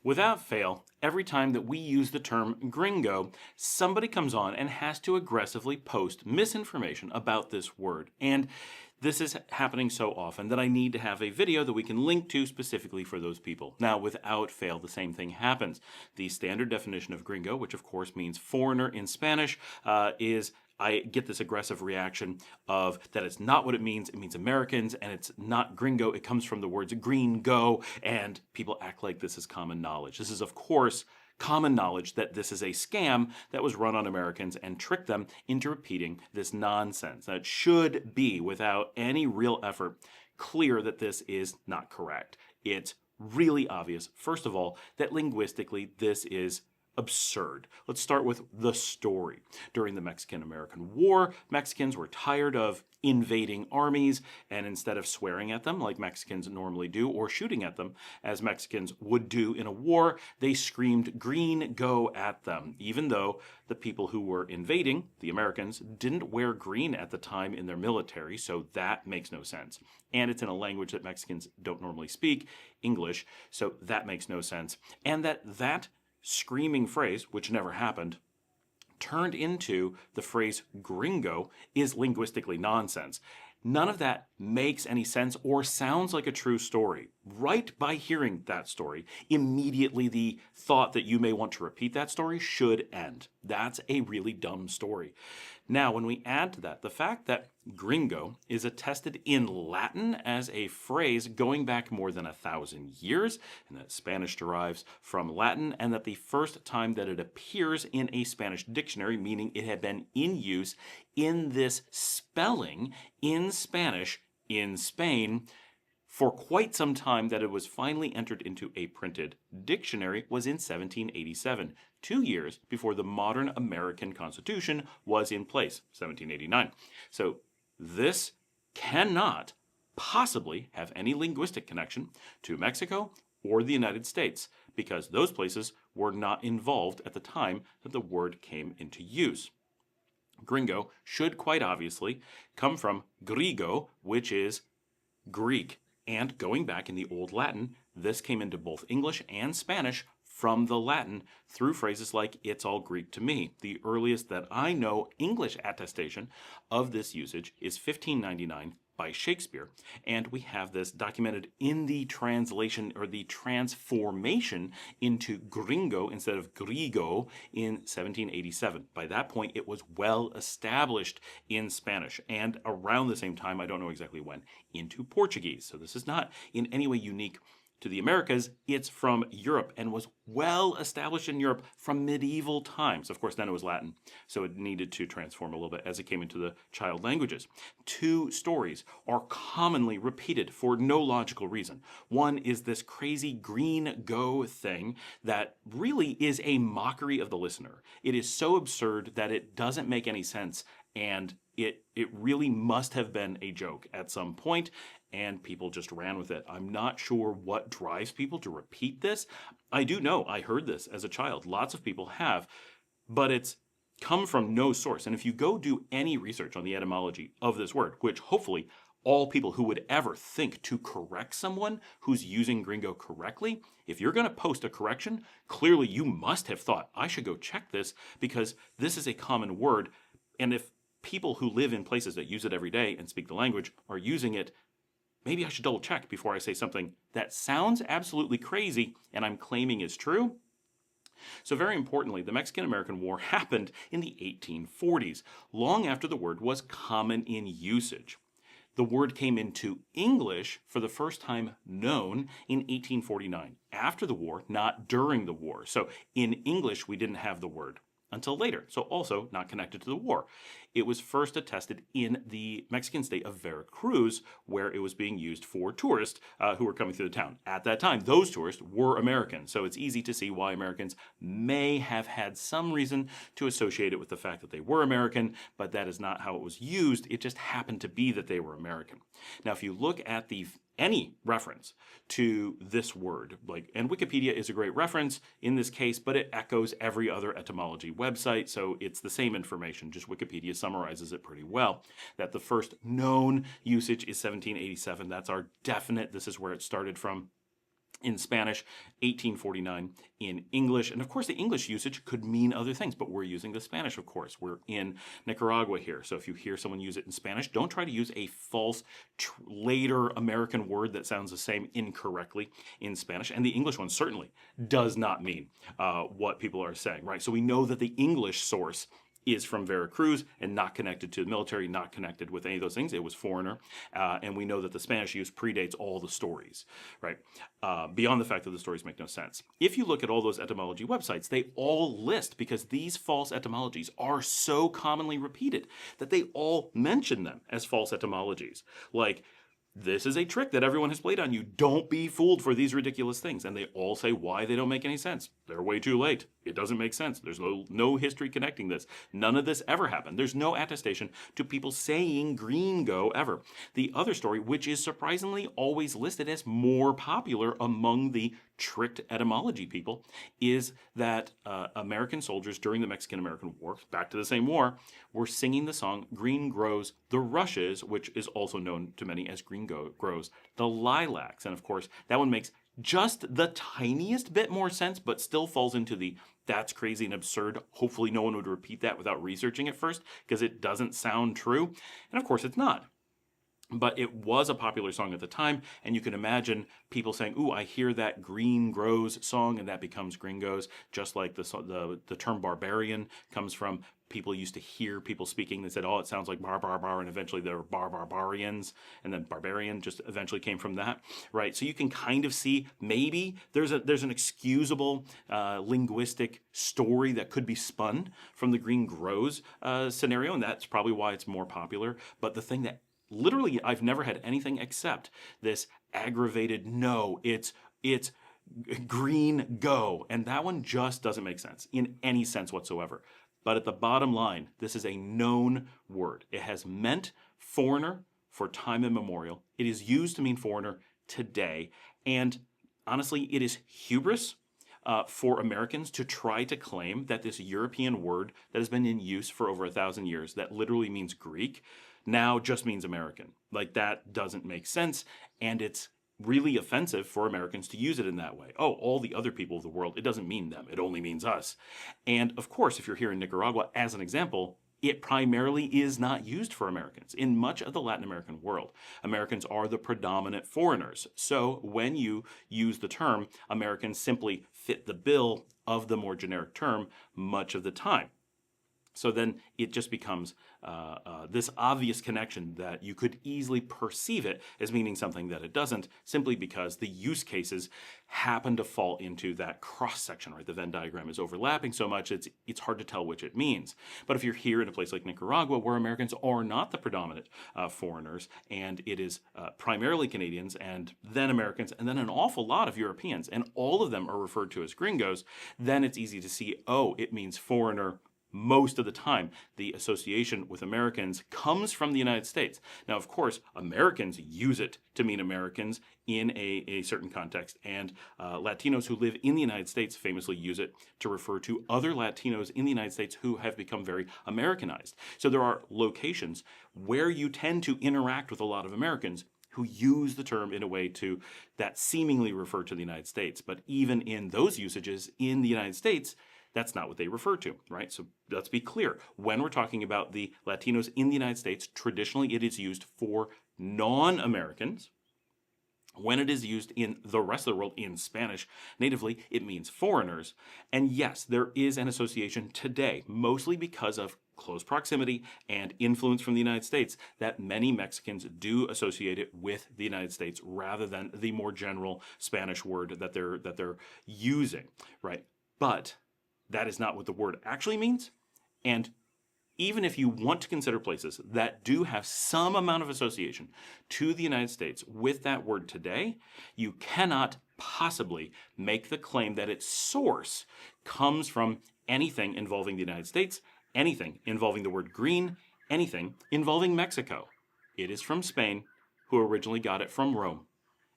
Without fail, every time that we use the term gringo, somebody comes on and has to aggressively post misinformation about this word. And this is happening so often that I need to have a video that we can link to specifically for those people. Now, without fail, the same thing happens. The standard definition of gringo, which of course means foreigner in Spanish, is I get this aggressive reaction of that it's not what it means Americans, and it's not gringo. It comes from the words green go, and people act like this is common knowledge. This is, of course, common knowledge that this is a scam that was run on Americans and tricked them into repeating this nonsense. That should be, without any real effort, clear that this is not correct. It's really obvious, first of all, that linguistically this is absurd. Let's start with the story. During the Mexican-American War, Mexicans were tired of invading armies, and instead of swearing at them like Mexicans normally do, or shooting at them as Mexicans would do in a war, they screamed green go at them, even though the people who were invading, the Americans, didn't wear green at the time in their military, so that makes no sense. And it's in a language that Mexicans don't normally speak, English, so that makes no sense. And that screaming phrase, which never happened, turned into the phrase gringo is linguistically nonsense. None of that makes any sense or sounds like a true story. Right by hearing that story, immediately the thought that you may want to repeat that story should end. That's a really dumb story. Now, when we add to that the fact that gringo is attested in Latin as a phrase going back more than 1,000 years, and that Spanish derives from Latin, and that the first time that it appears in a Spanish dictionary, meaning it had been in use in this spelling in Spanish in Spain for quite some time, that it was finally entered into a printed dictionary, was in 1787, 2 years before the modern American Constitution was in place, 1789. So this cannot possibly have any linguistic connection to Mexico or the United States, because those places were not involved at the time that the word came into use. Gringo should quite obviously come from grigo, which is Greek. And going back in the Old Latin, this came into both English and Spanish from the Latin through phrases like, it's all Greek to me. The earliest that I know English attestation of this usage is 1599 by Shakespeare, and we have this documented in the translation or the transformation into gringo instead of grigo in 1787. By that point, it was well established in Spanish, and around the same time, I don't know exactly when, into Portuguese. So this is not in any way unique to the Americas. It's from Europe and was well established in Europe from medieval times. Of course, then it was Latin, so it needed to transform a little bit as it came into the child languages. Two stories are commonly repeated for no logical reason. One is this crazy green go thing that really is a mockery of the listener. It is so absurd that it doesn't make any sense, and it really must have been a joke at some point, and people just ran with it. I'm not sure what drives people to repeat this. I do know I heard this as a child. Lots of people have, but it's come from no source. And if you go do any research on the etymology of this word, which hopefully all people who would ever think to correct someone who's using gringo correctly, if you're going to post a correction, clearly you must have thought, I should go check this because this is a common word. And if people who live in places that use it every day and speak the language are using it, maybe I should double check before I say something that sounds absolutely crazy and I'm claiming is true. So very importantly, the Mexican-American War happened in the 1840s, long after the word was common in usage. The word came into English for the first time known in 1849, after the war, not during the war. So in English, we didn't have the word until later, so also not connected to the war. It was first attested in the Mexican state of Veracruz, where it was being used for tourists who were coming through the town. At that time, those tourists were American, so it's easy to see why Americans may have had some reason to associate it with the fact that they were American, but that is not how it was used. It just happened to be that they were American. Now, if you look at any reference to this word, and Wikipedia is a great reference in this case, but it echoes every other etymology website, so it's the same information, just Wikipedia summarizes it pretty well, that the first known usage is 1787. That's our definite, this is where it started from. in Spanish, 1849 in English. And of course, the English usage could mean other things, but we're using the Spanish, of course. We're in Nicaragua here. So if you hear someone use it in Spanish, don't try to use a false later American word that sounds the same incorrectly in Spanish. And the English one certainly does not mean what people are saying, right? So we know that the English source is from Veracruz and not connected to the military, not connected with any of those things. It was foreigner. And we know that the Spanish use predates all the stories, right? Beyond the fact that the stories make no sense. If you look at all those etymology websites, they all list, because these false etymologies are so commonly repeated, that they all mention them as false etymologies. Like, this is a trick that everyone has played on you. Don't be fooled for these ridiculous things. And they all say why they don't make any sense. They're way too late. It doesn't make sense. There's no history connecting this. None of this ever happened. There's no attestation to people saying Gringo ever. The other story, which is surprisingly always listed as more popular among the tricked etymology people, is that American soldiers during the Mexican-American War, back to the same war, were singing the song Green Grows the Rushes, which is also known to many as Green Grows the Lilacs. And of course, that one makes just the tiniest bit more sense, but still falls into the that's crazy and absurd. Hopefully no one would repeat that without researching it first, because it doesn't sound true. And of course it's not. But it was a popular song at the time, and you can imagine people saying, ooh, I hear that Green Grows song, and that becomes Gringos, just like the term barbarian comes from people used to hear people speaking. They said, oh, it sounds like bar, and eventually they were barbarians, and then barbarian just eventually came from that, right? So you can kind of see maybe there's an excusable linguistic story that could be spun from the Green Grows scenario, and that's probably why it's more popular. But the thing that literally, I've never had anything except this aggravated, no, it's green go. And that one just doesn't make sense in any sense whatsoever. But at the bottom line, this is a known word. It has meant foreigner for time immemorial. It is used to mean foreigner today. And honestly, it is hubris for Americans to try to claim that this European word that has been in use for over 1,000 years, that literally means Greek, now just means American. Like, that doesn't make sense, and it's really offensive for Americans to use it in that way. Oh, all the other people of the world, it doesn't mean them, it only means us. And of course, if you're here in Nicaragua, as an example, it primarily is not used for Americans. In much of the Latin American world, Americans are the predominant foreigners. So when you use the term, Americans simply fit the bill of the more generic term much of the time. So then it just becomes this obvious connection that you could easily perceive it as meaning something that it doesn't, simply because the use cases happen to fall into that cross-section, right? The Venn diagram is overlapping so much, it's hard to tell which it means. But if you're here in a place like Nicaragua, where Americans are not the predominant foreigners, and it is primarily Canadians, and then Americans, and then an awful lot of Europeans, and all of them are referred to as gringos, then it's easy to see, oh, it means foreigner. Most of the time, the association with Americans comes from the United States. Now, of course, Americans use it to mean Americans in a certain context, and Latinos who live in the United States famously use it to refer to other Latinos in the United States who have become very Americanized. So there are locations where you tend to interact with a lot of Americans who use the term in a way to that seemingly refer to the United States. But even in those usages in the United States, that's not what they refer to, right? So let's be clear. When we're talking about the Latinos in the United States, traditionally it is used for non-Americans. When it is used in the rest of the world in Spanish natively, it means foreigners. And yes, there is an association today, mostly because of close proximity and influence from the United States, that many Mexicans do associate it with the United States rather than the more general Spanish word that they're using, right? But that is not what the word actually means. And even if you want to consider places that do have some amount of association to the United States with that word today, you cannot possibly make the claim that its source comes from anything involving the United States, anything involving the word green, anything involving Mexico. It is from Spain, who originally got it from Rome,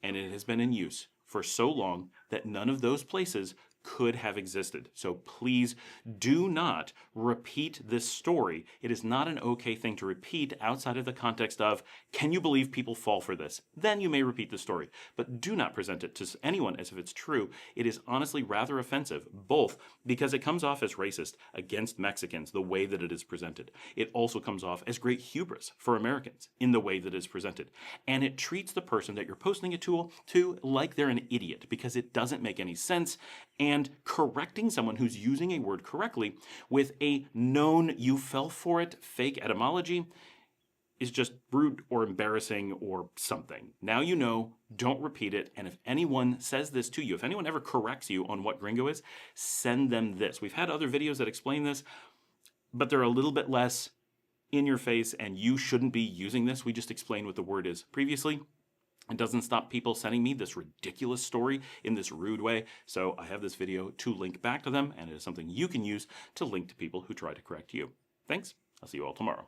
and it has been in use for so long that none of those places could have existed. So please do not repeat this story. It is not an okay thing to repeat outside of the context of, can you believe people fall for this? Then you may repeat the story. But do not present it to anyone as if it's true. It is honestly rather offensive, both because it comes off as racist against Mexicans, the way that it is presented. It also comes off as great hubris for Americans in the way that it is presented. And it treats the person that you're posting it to like they're an idiot because it doesn't make any sense. And correcting someone who's using a word correctly with a known you fell for it fake etymology is just rude or embarrassing or something. Now you know, don't repeat it. And if anyone says this to you, if anyone ever corrects you on what Gringo is, send them this. We've had other videos that explain this, but they're a little bit less in your face, and you shouldn't be using this. We just explained what the word is previously. It doesn't stop people sending me this ridiculous story in this rude way. So I have this video to link back to them, and it is something you can use to link to people who try to correct you. Thanks. I'll see you all tomorrow.